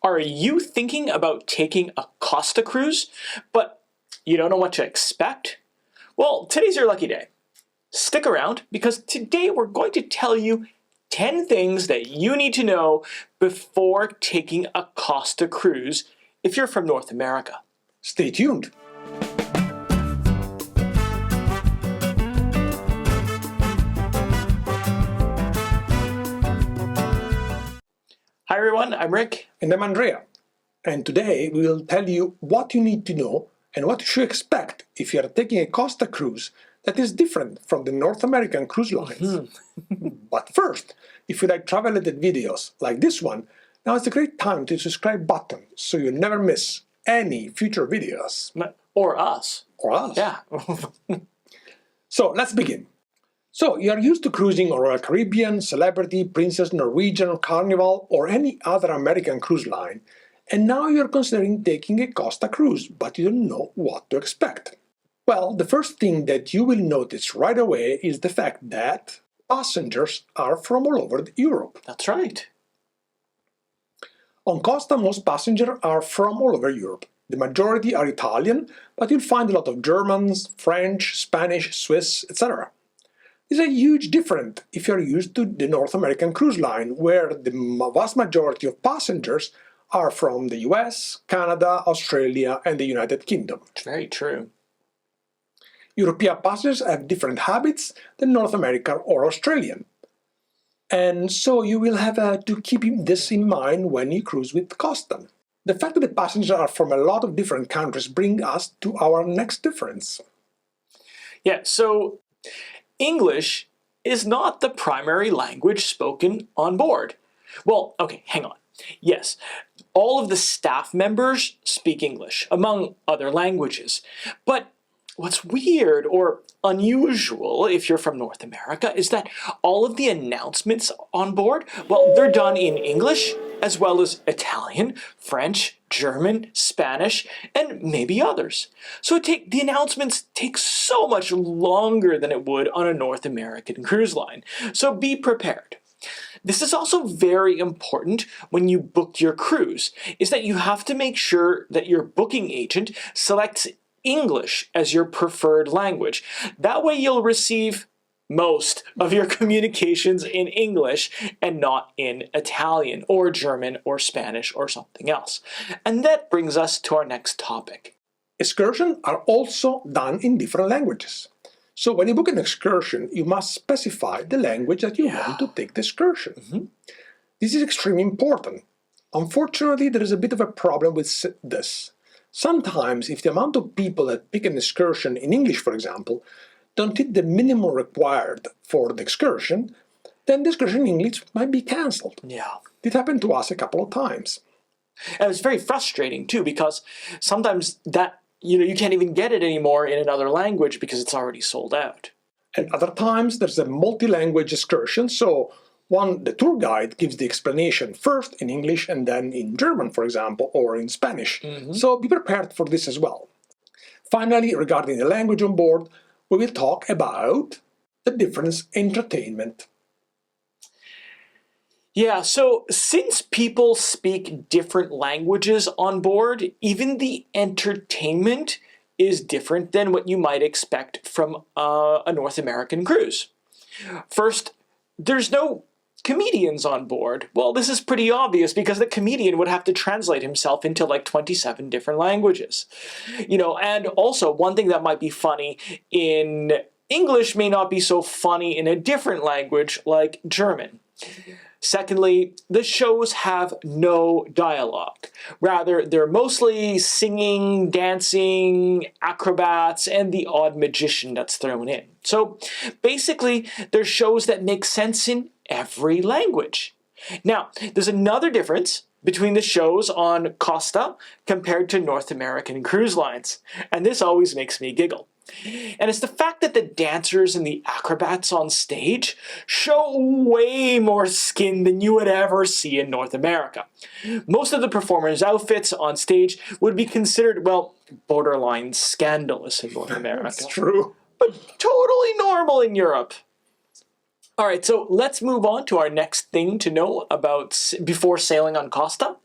Are you thinking about taking a Costa cruise, but you don't know what to expect? Well, today's your lucky day. Stick around, because today we're going to tell you 10 things that you need to know before taking a Costa cruise if you're from North America. Stay tuned. Hi everyone, I'm Rick. And I'm Andrea. And today we will tell you what you need to know and what you should expect if you are taking a Costa cruise that is different from the North American cruise lines. But first, if you like travel-related videos like this one, now is a great time to subscribe button so you never miss any future videos. Or us. Or us. Yeah. So let's begin. So you are used to cruising on Royal Caribbean, Celebrity, Princess, Norwegian, Carnival, or any other American cruise line, and now you're considering taking a Costa cruise, but you don't know what to expect. Well, the first thing that you will notice right away is the fact that passengers are from all over Europe. That's right. On Costa, most passengers are from all over Europe. The majority are Italian, but you'll find a lot of Germans, French, Spanish, Swiss, etc. This is a huge difference if you're used to the North American cruise line, where the vast majority of passengers are from the US, Canada, Australia, and the United Kingdom. It's very true. European passengers have different habits than North American or Australian. And so you will have to keep this in mind when you cruise with Costa. The fact that the passengers are from a lot of different countries brings us to our next difference. Yeah, so English is not the primary language spoken on board. Well, okay, hang on. Yes, all of the staff members speak English, among other languages. But what's weird or unusual if you're from North America is that all of the announcements on board, well, they're done in English as well as Italian, French, German, Spanish, and maybe others. So the announcements take so much longer than it would on a North American cruise line. So be prepared. This is also very important when you book your cruise, is that you have to make sure that your booking agent selects English as your preferred language. That way you'll receive most of your communications in English and not in Italian or German or Spanish or something else. And that brings us to our next topic. Excursions are also done in different languages. So when you book an excursion, you must specify the language that you want to take the excursion. This is extremely important. Unfortunately, there is a bit of a problem with this. Sometimes, if the amount of people that pick an excursion in English, for example, don't hit the minimum required for the excursion, then the excursion in English might be cancelled. Yeah. It happened to us a couple of times. And it's very frustrating too, because sometimes that you can't even get it anymore in another language because it's already sold out. And other times there's a multi-language excursion, so the tour guide gives the explanation first in English and then in German, for example, or in Spanish. So be prepared for this as well. Finally, regarding the language on board, we will talk about the difference in entertainment. Yeah, so since people speak different languages on board, even the entertainment is different than what you might expect from a North American cruise. First, there's no comedians on board. Well, this is pretty obvious because the comedian would have to translate himself into like 27 different languages. And also one thing that might be funny in English may not be so funny in a different language like German. Secondly, the shows have no dialogue. Rather, they're mostly singing, dancing, acrobats, and the odd magician that's thrown in. So basically, they're shows that make sense in every language. Now, there's another difference between the shows on Costa compared to North American cruise lines, and this always makes me giggle. And it's the fact that the dancers and the acrobats on stage show way more skin than you would ever see in North America. Most of the performers' outfits on stage would be considered, well, borderline scandalous in North America. That's true. But totally normal in Europe. All right, so let's move on to our next thing to know about before sailing on Costa.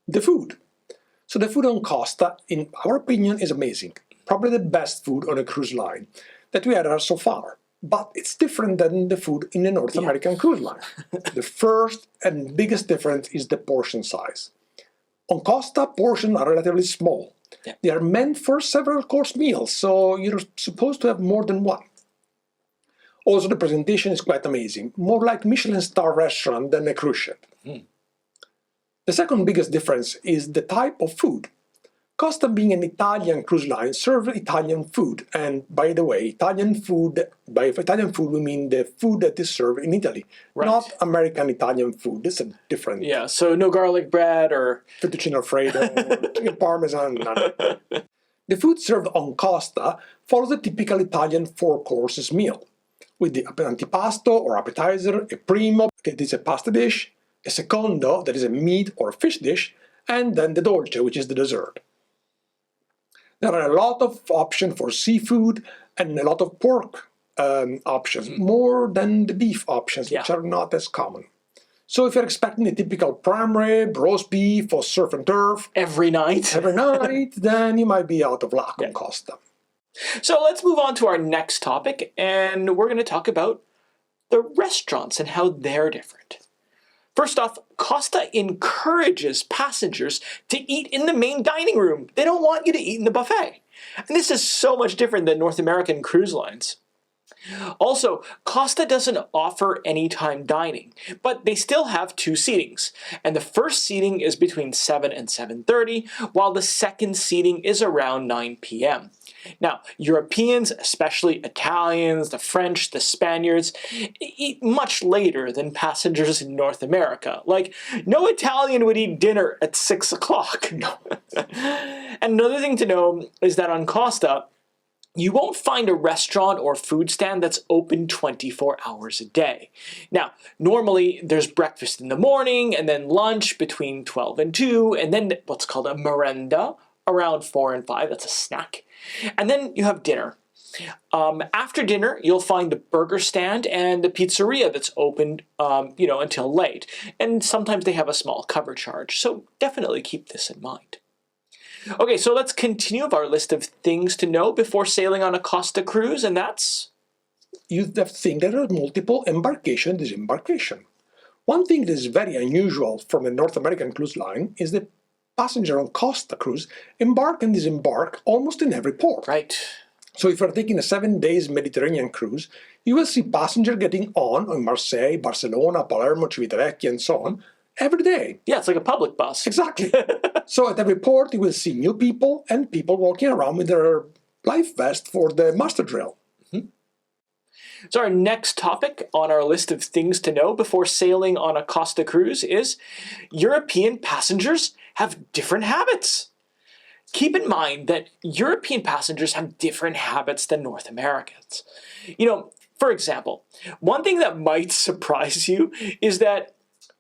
The food. So the food on Costa, in our opinion, is amazing. Probably the best food on a cruise line that we had so far. But it's different than the food in the North American cruise line. The first and biggest difference is the portion size. On Costa, portions are relatively small. Yeah. They are meant for several course meals, so you're supposed to have more than one. Also, the presentation is quite amazing, more like Michelin star restaurant than a cruise ship. The second biggest difference is the type of food. Costa, being an Italian cruise line, serves Italian food. And by the way, Italian food, by Italian food we mean the food that is served in Italy, not American Italian food. It's a different... Yeah, so no garlic bread or... fettuccine alfredo, chicken parmesan, none. The food served on Costa follows the typical Italian four-courses meal, with the antipasto or appetizer, a primo, that is a pasta dish, a secondo, that is a meat or fish dish, and then the dolce, which is the dessert. There are a lot of options for seafood and a lot of pork options, more than the beef options, which are not as common. So if you're expecting a typical prime rib, roast beef, or surf and turf every night, then you might be out of luck on Costa. So let's move on to our next topic, and we're going to talk about the restaurants and how they're different. First off, Costa encourages passengers to eat in the main dining room. They don't want you to eat in the buffet. And this is so much different than North American cruise lines. Also, Costa doesn't offer anytime dining, but they still have two seatings. And the first seating is between 7 and 7:30, while the second seating is around 9 p.m. Now, Europeans, especially Italians, the French, the Spaniards, eat much later than passengers in North America. Like, no Italian would eat dinner at 6 o'clock. No. And another thing to know is that on Costa, you won't find a restaurant or food stand that's open 24 hours a day. Now, normally there's breakfast in the morning, and then lunch between 12 and 2, and then what's called a merenda around 4 and 5, that's a snack. And then you have dinner. After dinner, you'll find the burger stand and the pizzeria that's open, until late. And sometimes they have a small cover charge, so definitely keep this in mind. Okay, so let's continue with our list of things to know before sailing on a Costa cruise, and that's... You have to think there are multiple embarkation and disembarkation. One thing that is very unusual from a North American cruise line is that passenger on Costa cruise embark and disembark almost in every port. Right. So if you're taking a 7 days Mediterranean cruise, you will see passenger getting on Marseille, Barcelona, Palermo, Civitavecchia, and so on, every day. Yeah, it's like a public bus. Exactly. So at every port, you will see new people and people walking around with their life vest for the master drill. So our next topic on our list of things to know before sailing on a Costa cruise is European passengers have different habits. Keep in mind that European passengers have different habits than North Americans. For example, one thing that might surprise you is that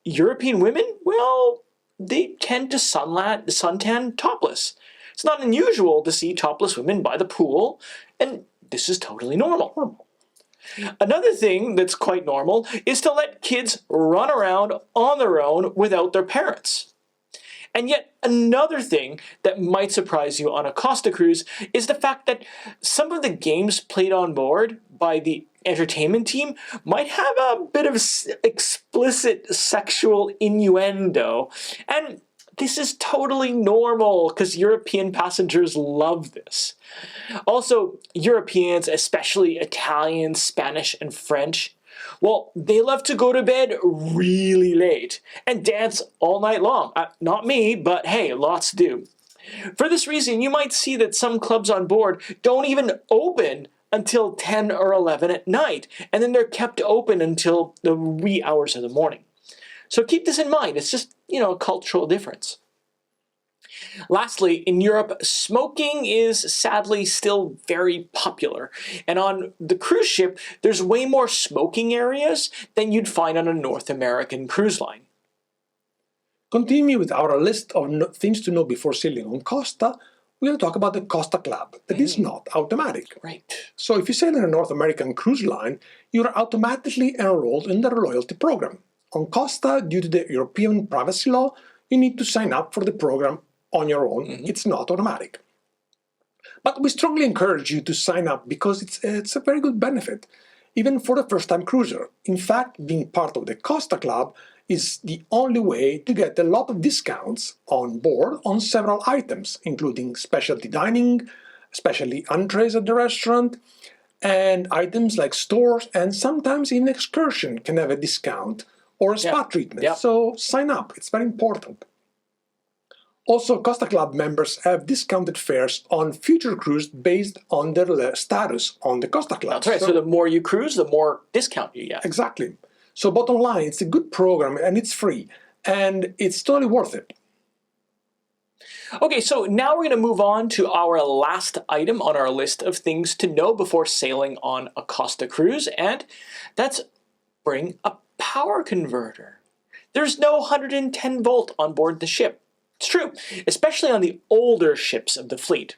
European women, well, they tend to suntan topless. It's not unusual to see topless women by the pool, and this is totally normal. Another thing that's quite normal is to let kids run around on their own without their parents. And yet another thing that might surprise you on a Costa cruise is the fact that some of the games played on board by the entertainment team might have a bit of explicit sexual innuendo. And this is totally normal because European passengers love this. Also, Europeans, especially Italians, Spanish, and French, well, they love to go to bed really late and dance all night long. Not me, but hey, lots do. For this reason, you might see that some clubs on board don't even open until 10 or 11 at night, and then they're kept open until the wee hours of the morning. So keep this in mind. It's just, a cultural difference. Lastly, in Europe, smoking is sadly still very popular. And on the cruise ship, there's way more smoking areas than you'd find on a North American cruise line. Continue with our list of things to know before sailing on Costa. We're going to talk about the Costa Club. That is not automatic. Right. So if you sail in a North American cruise line, you're automatically enrolled in their loyalty program. On Costa, due to the European privacy law, you need to sign up for the program on your own. It's not automatic. But we strongly encourage you to sign up because it's a very good benefit, even for the first-time cruiser. In fact, being part of the Costa Club is the only way to get a lot of discounts on board on several items, including specialty dining, especially entrees at the restaurant, and items like stores, and sometimes even excursion can have a discount or a spa treatment. So sign up, it's very important. Also, Costa Club members have discounted fares on future cruises based on their status on the Costa Club. That's right, so the more you cruise, the more discount you get. Exactly. So bottom line, it's a good program and it's free, and it's totally worth it. Okay, so now we're going to move on to our last item on our list of things to know before sailing on a Costa cruise, and that's bring a power converter. There's no 110 volt on board the ship. It's true, especially on the older ships of the fleet.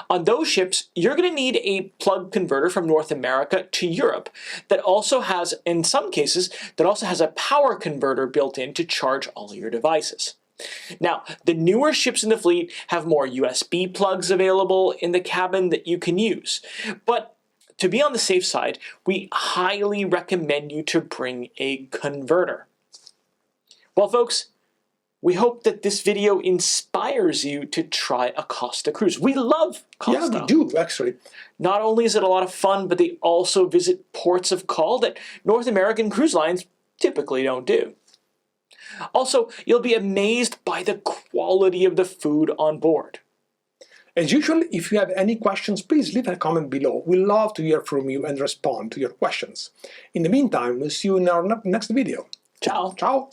On those ships, you're going to need a plug converter from North America to Europe that also has, in some cases, that also has a power converter built in to charge all of your devices. Now, the newer ships in the fleet have more USB plugs available in the cabin that you can use. But to be on the safe side, we highly recommend you to bring a converter. Well, folks, we hope that this video inspires you to try a Costa cruise. We love Costa. Yeah, we do, actually. Not only is it a lot of fun, but they also visit ports of call that North American cruise lines typically don't do. Also, you'll be amazed by the quality of the food on board. As usual, if you have any questions, please leave a comment below. We love to hear from you and respond to your questions. In the meantime, we'll see you in our next video. Ciao. Ciao.